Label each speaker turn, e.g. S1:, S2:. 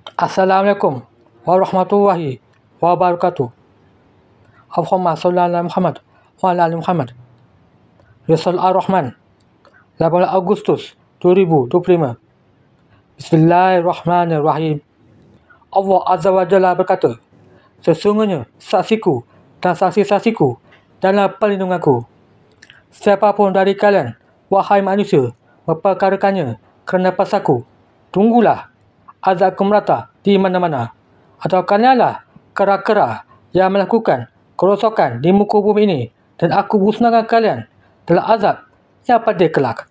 S1: Assalamualaikum warahmatullahi wabarakatuh. Allahumma sholli ala Muhammad wa ala ali Muhammad. Risal Ar-Rahman, 18 Agustus 2025. Bismillahirrahmanirrahim. Allah Azza wa Jalla berkata, sesungguhnya saksiku dan saksi-saksiku dalam perlindunganku. Siapapun dari kalian, wahai manusia, memperkarakannya kerana pasaku, tunggulah azabku merata di mana-mana. Atau kalianlah kera-kera yang melakukan kerosakan di muka bumi ini, dan aku musnahkan kalian dalam azab yang pedih kelak.